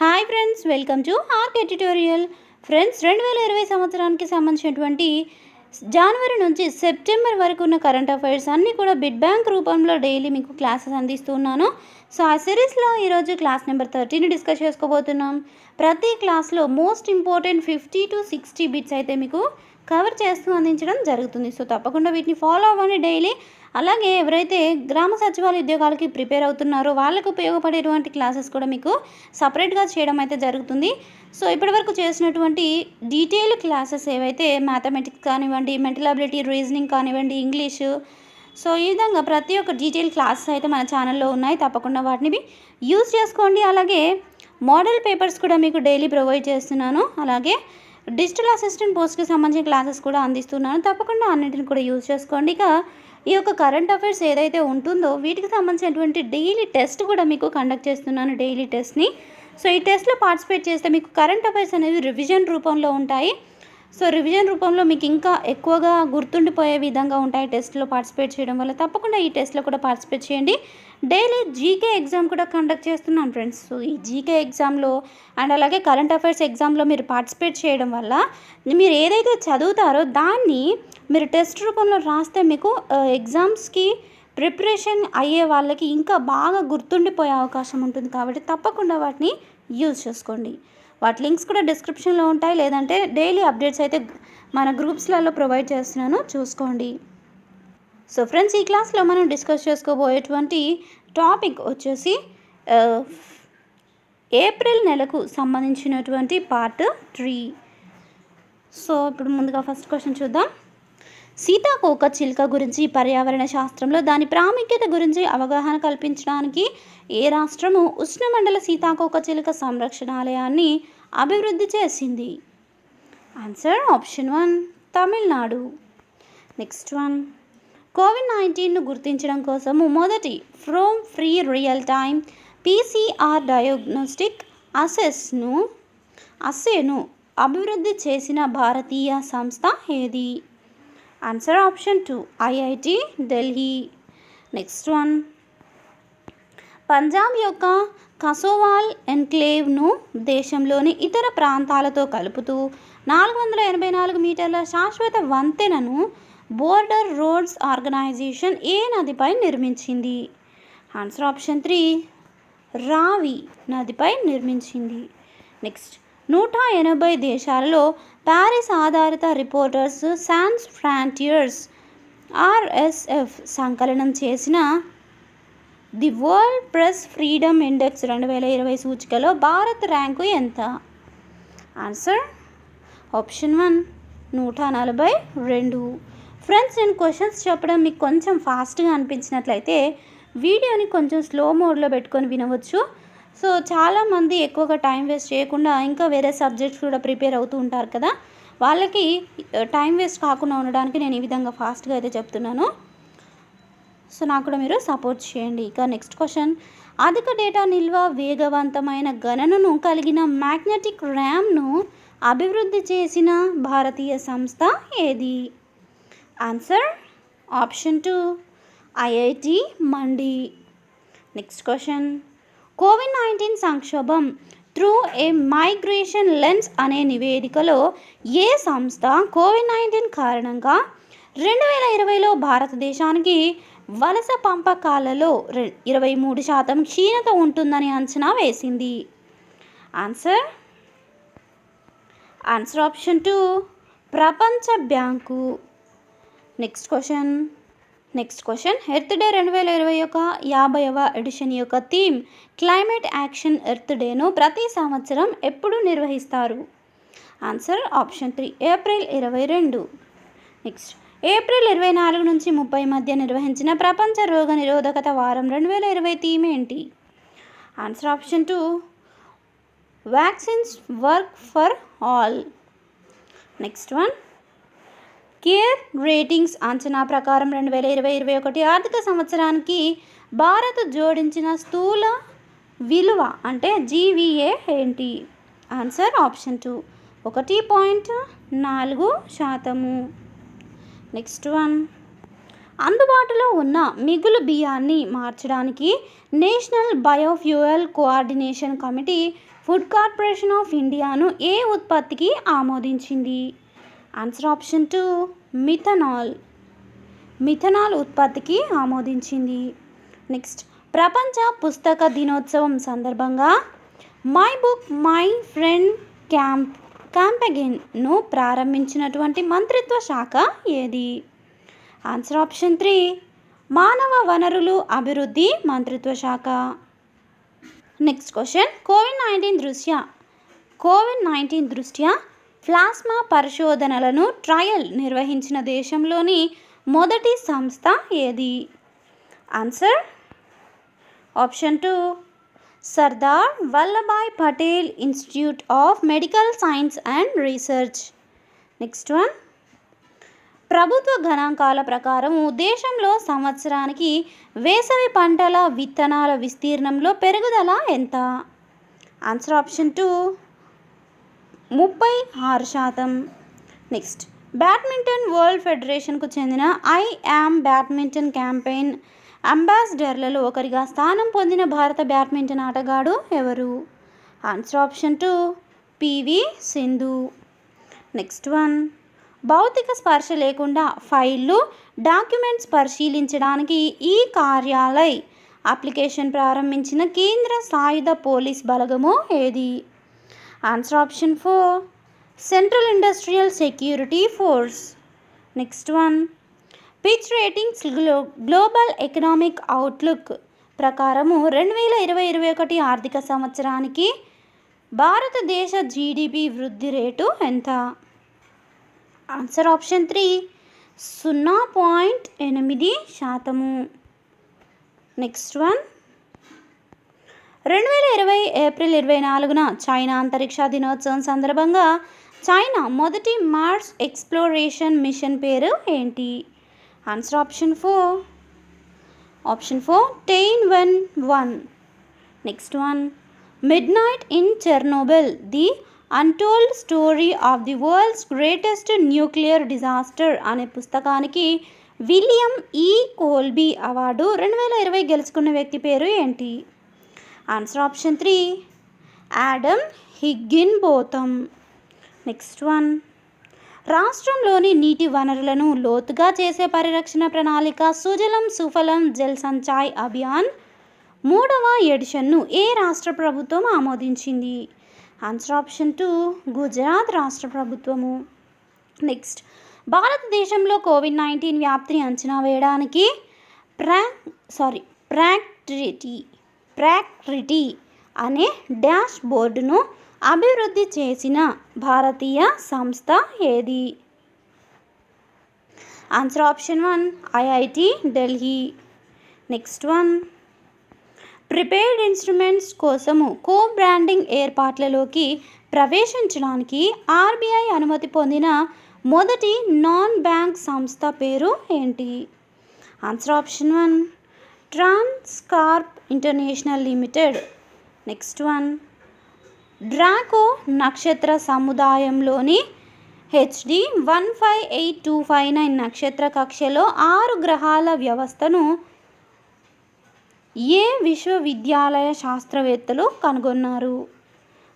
Hi friends, welcome to RK tutorial. Friends, 2020 సంవత్సరానికి సంబంధించినటువంటి జనవరి నుంచి సెప్టెంబర్ వరకు ఉన్న కరెంట్ అఫైర్స్ అన్నీ కూడా బిడ్ బ్యాంక్ రూపంలో డైలీ మీకు క్లాసెస్ అందిస్తున్నాను. సో ఆ సిరీస్లో ఈరోజు క్లాస్ నెంబర్ 30ని డిస్కస్ చేసుకోబోతున్నాం. ప్రతి క్లాస్లో మోస్ట్ ఇంపార్టెంట్ 50 to 60 బిట్స్ అయితే మీకు కవర్ చేస్తూ అందించడం జరుగుతుంది. సో తప్పకుండా వీటిని ఫాలో అవ్వండి డైలీ. అలాగే ఎవరైతే గ్రామ సచివాలయ ఉద్యోగాలకి ప్రిపేర్ అవుతున్నారో వాళ్ళకు ఉపయోగపడేటువంటి క్లాసెస్ కూడా మీకు సపరేట్గా చేయడం అయితే జరుగుతుంది. సో ఇప్పటివరకు చేసినటువంటి డీటెయిల్ క్లాసెస్ ఏవైతే మ్యాథమెటిక్స్ కానివ్వండి, మెంటల్ అబిలిటీ, రీజనింగ్ కానివ్వండి, ఇంగ్లీషు, సో ఈ విధంగా ప్రతి ఒక్క డీటెయిల్ క్లాసెస్ అయితే మన ఛానల్లో ఉన్నాయి. తప్పకుండా వాటిని యూజ్ చేసుకోండి. అలాగే మోడల్ పేపర్స్ కూడా మీకు డైలీ ప్రొవైడ్ చేస్తున్నాను. అలాగే డిజిటల్ అసిస్టెంట్ పోస్ట్కి సంబంధించిన క్లాసెస్ కూడా అందిస్తున్నాను. తప్పకుండా అన్నింటిని కూడా యూజ్ చేసుకోండి. ఇక ఈ యొక్క కరెంట్ అఫైర్స్ ఏదైతే ఉంటుందో వీటికి సంబంధించినటువంటి డైలీ టెస్ట్ కూడా మీకు కండక్ట్ చేస్తున్నాను, డైలీ టెస్ట్ని. సో ఈ టెస్ట్లో పార్టిసిపేట్ చేస్తే మీకు కరెంట్ అఫైర్స్ అనేవి రివిజన్ రూపంలో ఉంటాయి. సో రివిజన్ రూపంలో మీకు ఇంకా ఎక్కువగా గుర్తుండిపోయే విధంగా ఉంటాయి టెస్ట్లో పార్టిసిపేట్ చేయడం వల్ల. తప్పకుండా ఈ టెస్ట్లో కూడా పార్టిసిపేట్ చేయండి. డైలీ జీకే ఎగ్జామ్ కూడా కండక్ట్ చేస్తున్నాను ఫ్రెండ్స్. సో ఈ జీకే ఎగ్జామ్లో అండ్ అలాగే కరెంట్ అఫైర్స్ ఎగ్జామ్లో మీరు పార్టిసిపేట్ చేయడం వల్ల మీరు ఏదైతే చదువుతారో దాన్ని మీరు టెస్ట్ రూపంలో రాస్తే మీకు ఎగ్జామ్స్కి ప్రిపరేషన్ అయ్యే వాళ్ళకి ఇంకా బాగా గుర్తుండిపోయే అవకాశం ఉంటుంది. కాబట్టి తప్పకుండా వాటిని యూజ్ చేసుకోండి. వాటి లింక్స్ కూడా డిస్క్రిప్షన్లో ఉంటాయి, లేదంటే డైలీ అప్డేట్స్ అయితే మన గ్రూప్స్లలో ప్రొవైడ్ చేస్తున్నాను, చూసుకోండి. సో ఫ్రెండ్స్, ఈ క్లాస్లో మనం డిస్కస్ చేసుకోబోయేటువంటి టాపిక్ వచ్చేసి ఏప్రిల్ నెలకు సంబంధించినటువంటి పార్ట్ 3. సో ఇప్పుడు ముందుగా ఫస్ట్ క్వశ్చన్ చూద్దాం. సీతాకోక చిలుక గురించి పర్యావరణ శాస్త్రంలో దాని ప్రాముఖ్యత గురించి అవగాహన కల్పించడానికి ఏ రాష్ట్రము ఉష్ణమండల సీతాకోక చిలుక సంరక్షణాలయాన్ని అభివృద్ధి చేసింది? Answer option 1 Tamil Nadu. Next one, కోవిడ్-19ను గుర్తించడం కోసము మొదటి from free real time PCR diagnostic అస్సేను అభివృద్ధి చేసిన భారతీయ సంస్థ ఏది? Answer option 2 IIT Delhi. Next one, Punjab యొక్క కసోవాల్ ఎన్క్లేవ్ను దేశంలోని ఇతర ప్రాంతాలతో కలుపుతూ 484 మీటర్ల శాశ్వత వంతెనను బోర్డర్ రోడ్స్ ఆర్గనైజేషన్ ఏ నదిపై నిర్మించింది? ఆన్సర్ ఆప్షన్ 3 రావి నదిపై నిర్మించింది. నెక్స్ట్, 180 దేశాలలో ప్యారిస్ ఆధారిత రిపోర్టర్స్ సాన్స్ ఫ్రాంటియర్స్ RSF సంకలనం చేసిన the world press freedom index 2020 సూచికలో భారత్ ర్యాంకు ఎంత? Answer option 1 142. ఫ్రెండ్స్, నేను క్వశ్చన్స్ చెప్పడం మీకు కొంచెం ఫాస్ట్గా అనిపించినట్లయితే వీడియోని కొంచెం స్లో మోడ్లో పెట్టుకొని వినవచ్చు. సో చాలామంది ఎక్కువగా టైం వేస్ట్ చేయకుండా ఇంకా వేరే సబ్జెక్ట్స్ కూడా ప్రిపేర్ అవుతూ ఉంటారు కదా, వాళ్ళకి టైం వేస్ట్ కాకుండా ఉండడానికి నేను ఈ విధంగా ఫాస్ట్గా అయితే చెప్తున్నాను. సో నాకు కూడా మీరు సపోర్ట్ చేయండి. ఇక నెక్స్ట్ క్వశ్చన్, అధిక డేటా నిల్వ వేగవంతమైన గణనను కలిగిన మ్యాగ్నెటిక్ ర్యామ్ను అభివృద్ధి చేసిన భారతీయ సంస్థ ఏది? ఆన్సర్ ఆప్షన్ 2 IIT మండి. నెక్స్ట్ క్వశ్చన్, కోవిడ్-19 సంక్షోభం త్రూ ఏ మైగ్రేషన్ లెన్స్ అనే నివేదికలో ఏ సంస్థ కోవిడ్-19 కారణంగా 2020లో భారతదేశానికి వలస పంపకాలలో 23% క్షీణత ఉంటుందని అంచనా వేసింది? ఆన్సర్ ఆప్షన్ 2 ప్రపంచ bank. Next question, earth day 2020 యొక్క 50వ ఎడిషన్ యొక్క థీమ్ క్లైమేట్ యాక్షన్ ఎర్త్ డేను ప్రతి సంవత్సరం ఎప్పుడు నిర్వహిస్తారు? Answer option 3 April 22. Next, April 24 నుంచి 30 మధ్య నిర్వహించిన ప్రపంచ రోగ నిరోధకత వారం 2020 థీమ్ ఏంటి? Answer option 2 vaccines work for all. Next one, care ratings అంచనా ప్రకారం 2020-21 ఆర్థిక సంవత్సరానికి భారత్ జోడించిన స్థూల విలువ అంటే GVA ఏంటి? Answer option 2 1.4%. నెక్స్ట్ వన్, అందుబాటులో ఉన్న మిగులు బియ్యాన్ని మార్చడానికి national biofuel coordination committee food corporation of ఇండియాను ఏ ఉత్పత్తికి ఆమోదించింది? Answer option 2 methanol. మిథనాల్ ఉత్పత్తికి ఆమోదించింది. నెక్స్ట్, ప్రపంచ పుస్తక దినోత్సవం సందర్భంగా మై బుక్ మై ఫ్రెండ్ క్యాంపెయిన్ను ప్రారంభించినటువంటి మంత్రిత్వ శాఖ ఏది? ఆన్సర్ ఆప్షన్ 3 మానవ వనరులు అభివృద్ధి మంత్రిత్వ శాఖ. నెక్స్ట్ క్వశ్చన్, కోవిడ్-19 దృష్ట్యా ప్లాస్మా పరిశోధనలను ట్రయల్ నిర్వహించిన దేశంలోని మొదటి సంస్థ ఏది? Answer option 2 Sardar Vallabhbhai Patel institute of medical science and research. Next one, ప్రభుత్వ గణాంకాల ప్రకారం దేశంలో సంవత్సరానికి వేసవి పంటల విత్తనాల విస్తీర్ణంలో పెరుగుదల ఎంత? Answer option 2 36%. Next, badminton world ఫెడరేషన్కు చెందిన ఐ యామ్ బ్యాడ్మింటన్ క్యాంపెయిన్ అంబాసిడర్లలో ఒకరిగా స్థానం పొందిన భారత బ్యాడ్మింటన్ ఆటగాడు ఎవరు? Answer option 2 P V Sindhu. Next one, భౌతిక స్పర్శ లేకుండా ఫైళ్ళు డాక్యుమెంట్స్ పరిశీలించడానికి ఈ కార్యాలయ్ అప్లికేషన్ ప్రారంభించిన కేంద్ర సాయుధ పోలీస్ బలగము ఏది? Answer option 4 central industrial security force. Next one, Fitch ratings global economic outlook ప్రకారము 2020-21 ఆర్థిక సంవత్సరానికి భారతదేశ జీడిపి వృద్ధి రేటు ఎంత? Answer option 3 0.8%. Next one, 2020 April 24న చైనా అంతరిక్ష దినోత్సవం సందర్భంగా చైనా మొదటి మార్స్ ఎక్స్ప్లోరేషన్ మిషన్ పేరు ఏంటి? Answer option 4 Tianwen-1. Next one, mid night in Chernobyl the untold story of the world's greatest nuclear disaster అనే పుస్తకానికి విలియం ఈ కోల్బీ అవార్డు 2020 గెలుచుకున్న వ్యక్తి పేరు ఏంటి? Answer option 3 Adam Higginbotham. Next one, రాష్ట్రంలోని నీటి వనరులను లోతుగా చేసే పరిరక్షణ ప్రణాళిక సుజలం సుఫలం జల్ సంచాయ్ అభియాన్ 3వ ఎడిషన్ను ఏ రాష్ట్ర ప్రభుత్వం ఆమోదించింది? ఆన్సర్ ఆప్షన్ 2 గుజరాత్ రాష్ట్ర ప్రభుత్వము. నెక్స్ట్, భారతదేశంలో కోవిడ్-19 వ్యాప్తిని అంచనా వేయడానికి ప్రాక్టిటీ అనే డాష్ బోర్డును అభివృద్ధి చేసిన భారతీయ సంస్థ ఏది? Answer option 1 IIT Delhi. Next one, prepared instruments కోసము కో బ్రాండింగ్ ఏర్పాట్లలోకి ప్రవేశించడానికి ఆర్బీఐ అనుమతి పొందిన మొదటి నాన్ బ్యాంక్ సంస్థ పేరు ఏంటి? Answer option 1 Transcorp International Limited. Next one, Draco నక్షత్ర సముదాయంలోని హెచ్డి 158259 నక్షత్ర కక్షలో 6 గ్రహాల వ్యవస్థను ఏ విశ్వవిద్యాలయ శాస్త్రవేత్తలు కనుగొన్నారు?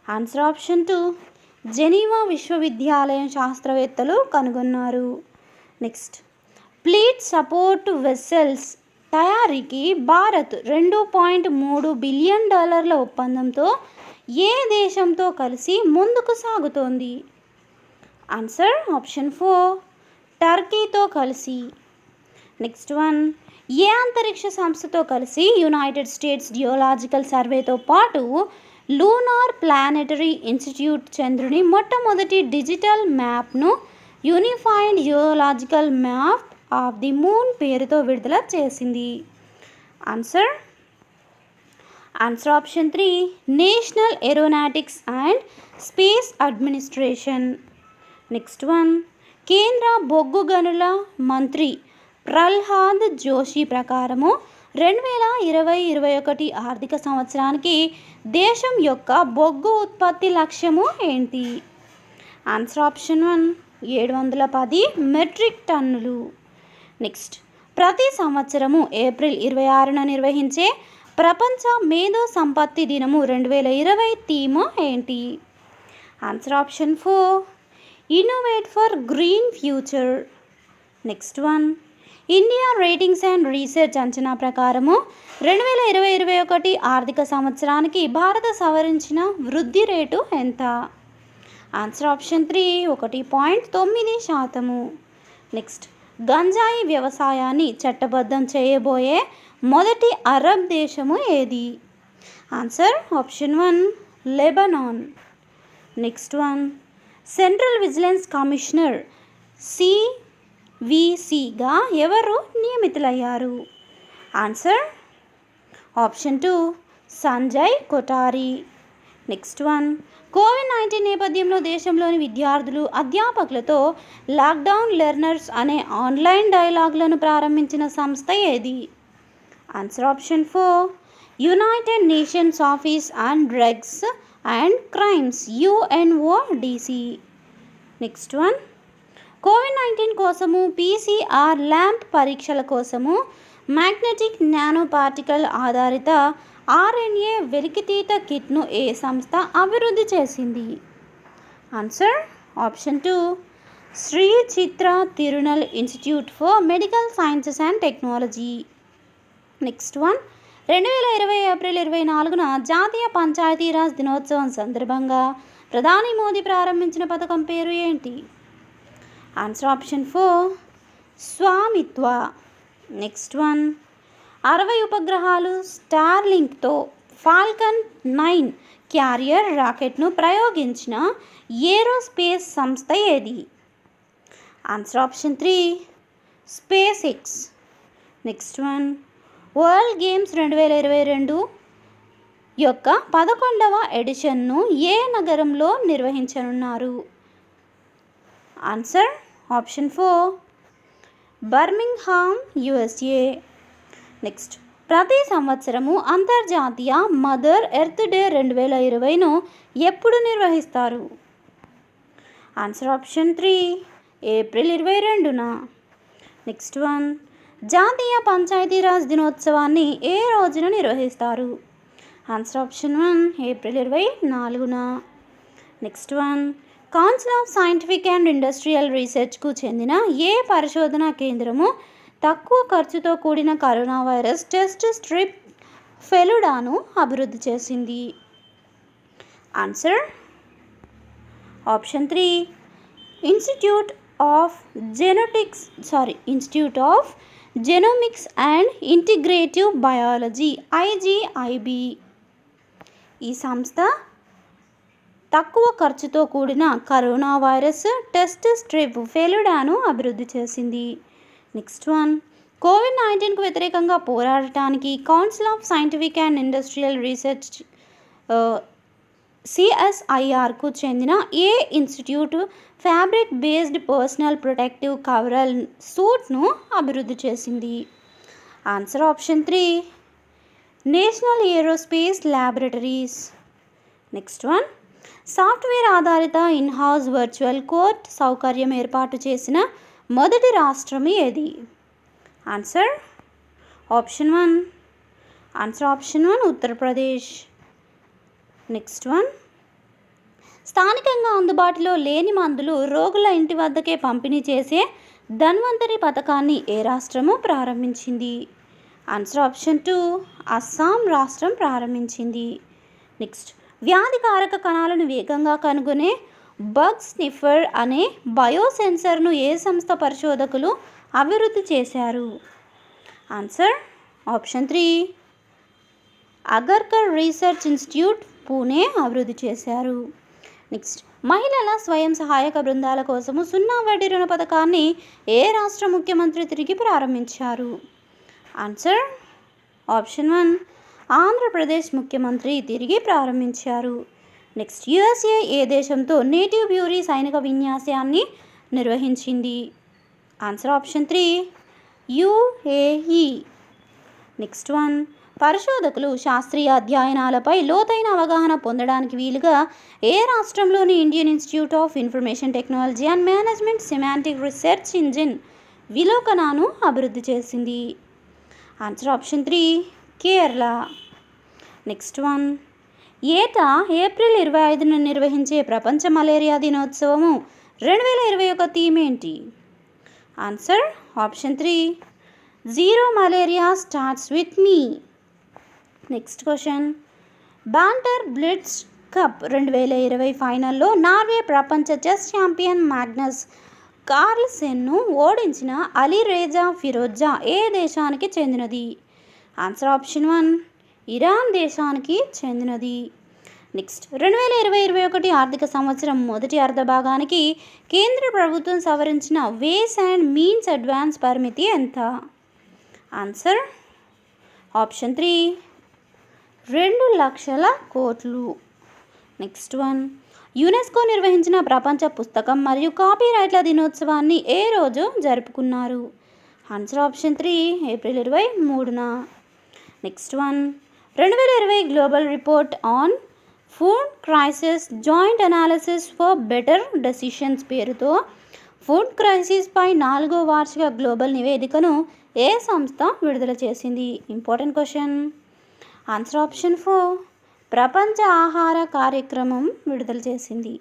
ఆన్సర్ ఆప్షన్ 2 జెనీవా విశ్వవిద్యాలయం శాస్త్రవేత్తలు కనుగొన్నారు. నెక్స్ట్, ఫ్లీట్ సపోర్ట్ వెసెల్స్ తయారీకి భారత్ $2.3 బిలియన్ ఒప్పందంతో ఏ దేశంతో కలిసి ముందుకు సాగుతోంది? ఆన్సర్ ఆప్షన్ 4 టర్కీతో కలిసి. నెక్స్ట్ వన్, ఏ అంతరిక్ష సంస్థతో కలిసి యునైటెడ్ స్టేట్స్ జియోలాజికల్ సర్వేతో పాటు లూనార్ ప్లానెటరీ ఇన్స్టిట్యూట్ చంద్రుని మొట్టమొదటి డిజిటల్ మ్యాప్ను unified geological map of the moon పేరుతో విడుదల చేసింది? Answer option 3 national aeronautics and space administration. Next one, కేంద్ర బొగ్గు గనుల మంత్రి ప్రహ్లాద్ జోషి ప్రకారము 2020-21 ఆర్థిక సంవత్సరానికి దేశం యొక్క బొగ్గు ఉత్పత్తి లక్ష్యము ఏంటి? ఆన్సర్ ఆప్షన్ 1 710 మెట్రిక్ టన్నులు. నెక్స్ట్, ప్రతి సంవత్సరము ఏప్రిల్ 26న నిర్వహించే ప్రపంచ మేధో సంపత్తి దినము 2020 థీమ్ ఏంటి? Answer option 4 innovate for green future. Next one, India ratings and research అంచనా ప్రకారము 2020-21 ఆర్థిక సంవత్సరానికి భారత సవరించిన వృద్ధి రేటు ఎంత? Answer option 3 1.9%. నెక్స్ట్, గంజాయి వ్యవసాయాన్ని చట్టబద్ధం చేయబోయే మొదటి అరబ్ దేశము ఏది? Answer option 1 Lebanon. Next one, central vigilance commissioner CVCగా ఎవరు నియమితులయ్యారు? Answer option 2 Sanjay Kothari. Next one, కోవిడ్-19 నేపథ్యంలో దేశంలోని విద్యార్థులు అధ్యాపకులతో లాక్డౌన్ లెర్నర్స్ అనే ఆన్లైన్ డైలాగులను ప్రారంభించిన సంస్థ ఏది? Answer option 4 United Nations Office on Drugs and Crimes UNODC. Next one, కోవిడ్-19 కోసము PCR ల్యాంప్ పరీక్షల కోసము మ్యాగ్నెటిక్ నానో పార్టికల్ ఆధారిత RNA వెలికితీత కిట్ను ఏ సంస్థ అభివృద్ధి చేసింది? Answer option 2 Shri Chitra Tirunal institute for medical sciences and technology. Next one, 2020 April 24న జాతీయ పంచాయతీరాజ్ దినోత్సవం సందర్భంగా ప్రధాని మోదీ ప్రారంభించిన పథకం పేరు ఏంటి? Answer option 4 Swamitva. Next one, 60 ఉపగ్రహాలు స్టార్లింక్తో ఫాల్కన్ 9 క్యారియర్ రాకెట్ను ప్రయోగించిన ఏరోస్పేస్ సంస్థ ఏది? Answer option 3 SpaceX. Next one, world games 2022 యొక్క 11వ ఎడిషన్ను ఏ నగరంలో నిర్వహించనున్నారు? Answer option 4 Birmingham USA. Next, ప్రతి సంవత్సరము అంతర్జాతీయ మదర్ ఎర్త్ డే 2020ను ఎప్పుడు నిర్వహిస్తారు? ఆన్సర్ ఆప్షన్ 3 ఏప్రిల్ 22న. నెక్స్ట్ వన్, జాతీయ పంచాయతీరాజ్ దినోత్సవాన్ని ఏ రోజున నిర్వహిస్తారు? ఆన్సర్ ఆప్షన్ 1 ఏప్రిల్ 24న. Next one, council of scientific and industrial రీసెర్చ్కు చెందిన ఏ పరిశోధనా కేంద్రము తక్కువ ఖర్చుతో కూడిన కరోనా వైరస్ టెస్ట్ స్ట్రిప్ ఫెలుడాను అభివృద్ధి చేసింది? Answer option 3 institute of genomics and integrative biology IGIB. ఈ సంస్థ తక్కువ ఖర్చుతో కూడిన కరోనా వైరస్ టెస్ట్ స్ట్రిప్ ఫెలుడాను అభివృద్ధి చేసింది. నెక్స్ట్ వన్, కోవిడ్-19కు వ్యతిరేకంగా పోరాడటానికి council of scientific and industrial research CSIRకు చెందిన ఏ institute fabric based personal protective coverall సూట్ను అభివృద్ధి చేసింది? Answer option 3 national aerospace laboratories. Next one, software ఆధారిత ఇన్-హౌస్ వర్చువల్ కోర్ట్ సౌకర్యం ఏర్పాటు చేసిన మొదటి రాష్ట్రం ఏది? Answer option 1 Uttar Pradesh. Next one, స్థానికంగా అందుబాటులో లేని మందులు రోగుల ఇంటి వద్దకే పంపిణీ చేసే ధన్వంతరి పథకాన్ని ఏ రాష్ట్రము ప్రారంభించింది? ఆన్సర్ ఆప్షన్ 2 అస్సాం రాష్ట్రం ప్రారంభించింది. నెక్స్ట్, వ్యాధికారక కణాలను వేగంగా కనుగొనే బగ్ స్నిఫర్ అనే బయోసెన్సర్ను ఏ సంస్థ పరిశోధకులు అభివృద్ధి చేశారు? Answer option 3 Agharkar research institute Pune అభివృద్ధి చేశారు. నెక్స్ట్, మహిళల స్వయం సహాయక బృందాల కోసము 0 వడ్డీ రుణ పథకాన్ని ఏ రాష్ట్ర ముఖ్యమంత్రి తిరిగి ప్రారంభించారు? ఆన్సర్ ఆప్షన్ 1 ఆంధ్రప్రదేశ్ ముఖ్యమంత్రి తిరిగి ప్రారంభించారు. నెక్స్ట్, USA ఏ దేశంతో నేటివ్ బ్యూరీ సైనిక విన్యాసాన్ని నిర్వహించింది? Answer option 3 UAE. Next one, పరిశోధకులు శాస్త్రీయ అధ్యయనాలపై లోతైన అవగాహన పొందడానికి వీలుగా ఏ రాష్ట్రంలోని Indian institute of information technology and management semantic research engine విలోకనాను అభివృద్ధి చేసింది? Answer option 3 Kerala. Next one, ఏటా ఏప్రిల్ 25న నిర్వహించే ప్రపంచ మలేరియా దినోత్సవము 2021 థీమ్ ఏంటి? Answer option 3 zero malaria starts with me. Next question, banter blitz cup 2020 ఫైనల్లో నార్వే ప్రపంచ చెస్ ఛాంపియన్ మాగ్నస్ కార్ల్సెన్ను ఓడించిన అలీరేజా ఫిరోజా ఏ దేశానికి చెందినది? ఆన్సర్ ఆప్షన్ 1 ఇరాన్ దేశానికి చెందినది. నెక్స్ట్, 2020-21 ఆర్థిక సంవత్సరం మొదటి అర్ధభాగానికి కేంద్ర ప్రభుత్వం సవరించిన వేస్ అండ్ మీన్స్ అడ్వాన్స్ పరిమితి ఎంత? ఆన్సర్ ఆప్షన్ 3 2,00,000 కోట్లు. నెక్స్ట్ వన్, యునెస్కో నిర్వహించిన ప్రపంచ పుస్తకం మరియు కాపీరైట్ల దినోత్సవాన్ని ఏ రోజు జరుపుకున్నారు? ఆన్సర్ ఆప్షన్ 3 ఏప్రిల్ 23న. Next one, 2020 global report on food crisis joint analysis for better decisions పేరుతో ఫుడ్ క్రైసిస్పై 4వ వార్షిక గ్లోబల్ నివేదికను ఏ సంస్థ విడుదల చేసింది? Important question. ఆన్సర్ ఆప్షన్ 4 ప్రపంచ ఆహార కార్యక్రమం విడుదల చేసింది.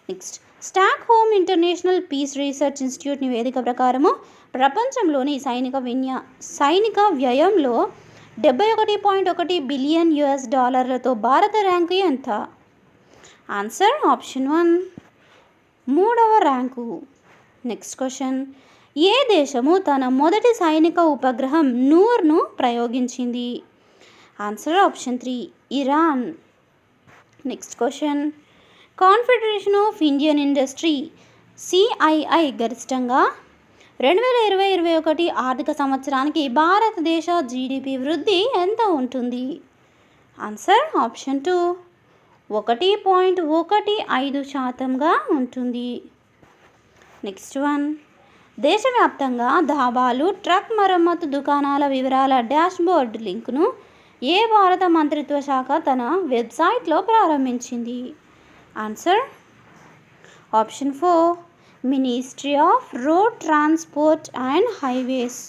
Next, Stockholm international peace research institute నివేదిక ప్రకారము ప్రపంచంలోని సైనిక వ్యయంలో 71.1 బిలియన్ US డాలర్లతో భారత ర్యాంకు ఎంత? ఆన్సర్ ఆప్షన్ 1 3వ ర్యాంకు. నెక్స్ట్ క్వశ్చన్, ఏ దేశము తన మొదటి సైనిక ఉపగ్రహం నూర్ను ప్రయోగించింది? Answer option 3 Iran. Next question, confederation of Indian industry CII గరిష్టంగా 2020-21 ఆర్థిక సంవత్సరానికి భారతదేశ GDP వృద్ధి ఎంత ఉంటుంది? ఆన్సర్ ఆప్షన్ 2 1.15% ఉంటుంది. నెక్స్ట్ వన్, దేశవ్యాప్తంగా ధాబాలు ట్రక్ మరమ్మతు దుకాణాల వివరాల డాష్బోర్డ్ లింక్ను ఏ భారత మంత్రిత్వ శాఖ తన వెబ్సైట్లో ప్రారంభించింది? Answer option 4 ministry of road transport and highways.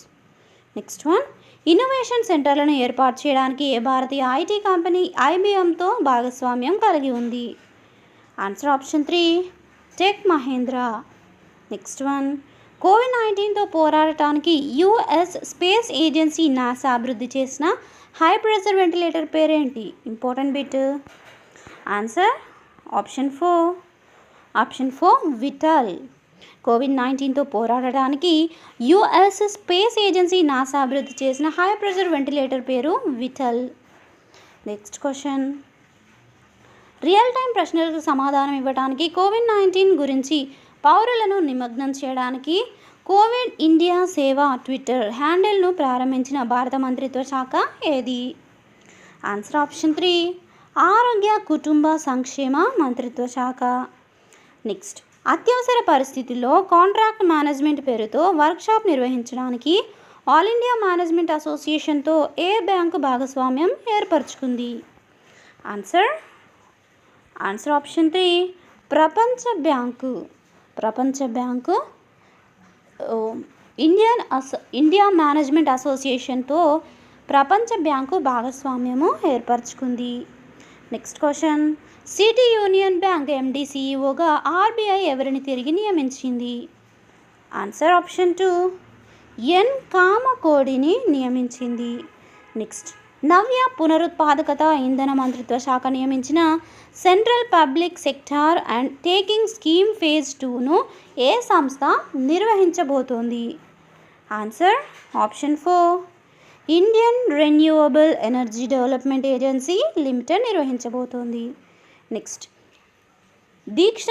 Next one, innovation సెంటర్లను ఏర్పాటు చేయడానికి ఏ భారతీయ IT కంపెనీ IBMతో భాగస్వామ్యం కలిగి ఉంది? Answer option 3 tech Mahindra. Next one, కోవిడ్-19తో పోరాడటానికి US స్పేస్ ఏజెన్సీ NASA అభివృద్ధి చేసిన హై ప్రెషర్ వెంటిలేటర్ పేరేంటి? Important bit. Answer option 4 vital. కోవిడ్-19తో పోరాడడానికి US స్పేస్ ఏజెన్సీ NASA అభివృద్ధి చేసిన హై ప్రెషర్ వెంటిలేటర్ పేరు vital. Next question, real time ప్రశ్నలకు సమాధానం ఇవ్వడానికి కోవిడ్-19 గురించి పౌరులను నిమగ్నం చేయడానికి కోవిడ్ ఇండియా సేవ ట్విట్టర్ హ్యాండిల్ను ప్రారంభించిన భారత మంత్రిత్వ శాఖ ఏది? ఆన్సర్ ఆప్షన్ 3 ఆరోగ్య కుటుంబ సంక్షేమ మంత్రిత్వ శాఖ. నెక్స్ట్, అత్యవసర పరిస్థితుల్లో కాంట్రాక్ట్ మేనేజ్మెంట్ పేరుతో వర్క్షాప్ నిర్వహించడానికి ఆల్ ఇండియా మేనేజ్మెంట్ అసోసియేషన్తో ఏ బ్యాంకు భాగస్వామ్యం ఏర్పరచుకుంది? ఆన్సర్ ఆప్షన్ 3 ప్రపంచ బ్యాంకు ఇండియా మేనేజ్మెంట్ అసోసియేషన్తో ప్రపంచ బ్యాంకు భాగస్వామ్యము ఏర్పరచుకుంది. Next question, city union bank MD CEOగా RBI ఎవరిని తిరిగి నియమించింది? ఆన్సర్ ఆప్షన్ 2 ఎన్ కామకోడిని నియమించింది. నెక్స్ట్, నవ్య పునరుత్పాదకత ఇంధన మంత్రిత్వ శాఖ నియమించిన central public sector undertaking scheme phase 2ను ఏ సంస్థ నిర్వహించబోతోంది? Answer option 4 Indian renewable energy development agency limited నిర్వహించబోతోంది. నెక్స్ట్, దీక్ష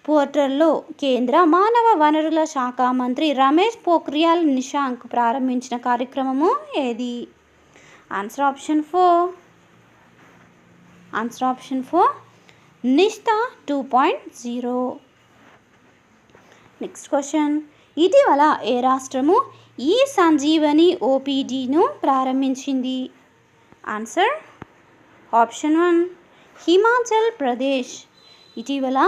పోర్టల్లో కేంద్ర మానవ వనరుల శాఖ మంత్రి రమేష్ పోఖ్రియాల్ నిశాంక్ ప్రారంభించిన కార్యక్రమము ఏది? Answer option 4 నిష్ఠా 2.0. నెక్స్ట్ క్వశ్చన్, ఇటీవల ఏ రాష్ట్రము ఈ సంజీవని OPDను ప్రారంభించింది? Answer option 1 Himachal Pradesh. ఇటీవల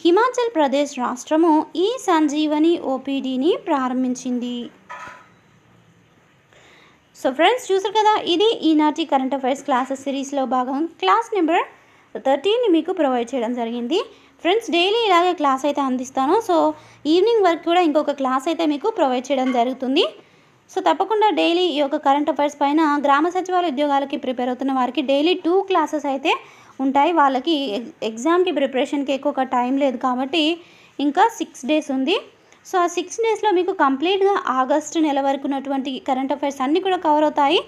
హిమాచల్ ప్రదేశ్ రాష్ట్రము ఈ సంజీవని ఓపీడీని ప్రారంభించింది. సో ఫ్రెండ్స్, చూసారు కదా, ఇది ఈనాటి కరెంట్ అఫైర్స్ క్లాసెస్ సిరీస్లో భాగం క్లాస్ నెంబర్ 13ని మీకు ప్రొవైడ్ చేయడం జరిగింది. ఫ్రెండ్స్, డైలీ ఇలాగే క్లాస్ అయితే అందిస్తాను. సో ఈవినింగ్ వరకు కూడా ఇంకొక క్లాస్ అయితే మీకు ప్రొవైడ్ చేయడం జరుగుతుంది. సో తప్పకుండా డైలీ ఈ యొక్క కరెంట్ అఫైర్స్ పైన గ్రామ సచివాలయ ఉద్యోగాలకి ప్రిపేర్ అవుతున్న వారికి డైలీ 2 క్లాసెస్ అయితే ఉంటాయి. వాళ్ళకి ఎగ్జామ్కి ప్రిపరేషన్కి ఎక్కువ టైం లేదు కాబట్టి ఇంకా 6 డేస్ ఉంది. సో ఆ 6 డేస్లో మీకు కంప్లీట్గా ఆగస్టు నెల వరకు ఉన్నటువంటి కరెంట్ అఫైర్స్ అన్నీ కూడా కవర్ అవుతాయి.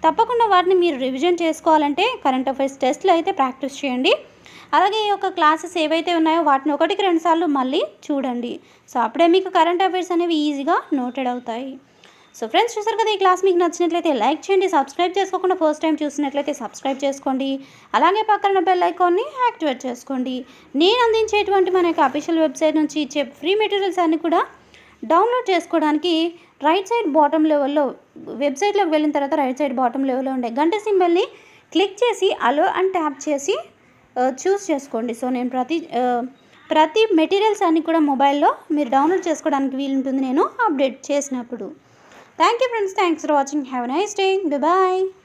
తప్పకుండా వాటిని మీరు రివిజన్ చేసుకోవాలంటే కరెంట్ అఫైర్స్ టెస్ట్లో అయితే ప్రాక్టీస్ చేయండి. అలాగే ఈ యొక్క క్లాసెస్ ఏవైతే ఉన్నాయో వాటిని 1కి 2 సార్లు మళ్ళీ చూడండి. సో అప్పుడే మీకు కరెంట్ అఫైర్స్ అనేవి ఈజీగా నోటెడ్ అవుతాయి. సో ఫ్రెండ్స్, చూసారు కదా, ఈ క్లాస్ మీకు నచ్చినట్లయితే లైక్ చేయండి. సబ్స్క్రైబ్ చేసుకోకుండా ఫస్ట్ టైం చూసినట్లయితే సబ్స్క్రైబ్ చేసుకోండి. అలాగే పక్కన బెల్ ఐకాన్ని యాక్టివేట్ చేసుకోండి. నేను అందించేటువంటి మన యొక్క అఫీషియల్ వెబ్సైట్ నుంచి ఇచ్చే ఫ్రీ మెటీరియల్స్ అన్నీ కూడా డౌన్లోడ్ చేసుకోవడానికి రైట్ సైడ్ బాటమ్ లెవెల్లో వెబ్సైట్లోకి వెళ్ళిన తర్వాత రైట్ సైడ్ బాటమ్ లెవెల్లో ఉండే గంట సింబల్ని క్లిక్ చేసి అలో అని ట్యాప్ చేసి చూస్ చేసుకోండి. సో నేను ప్రతి మెటీరియల్స్ అన్నీ కూడా మొబైల్లో మీరు డౌన్లోడ్ చేసుకోవడానికి వీలుంటుంది నేను అప్డేట్ చేసినప్పుడు. Thank you friends. Thanks for watching. Have a nice day. Bye bye.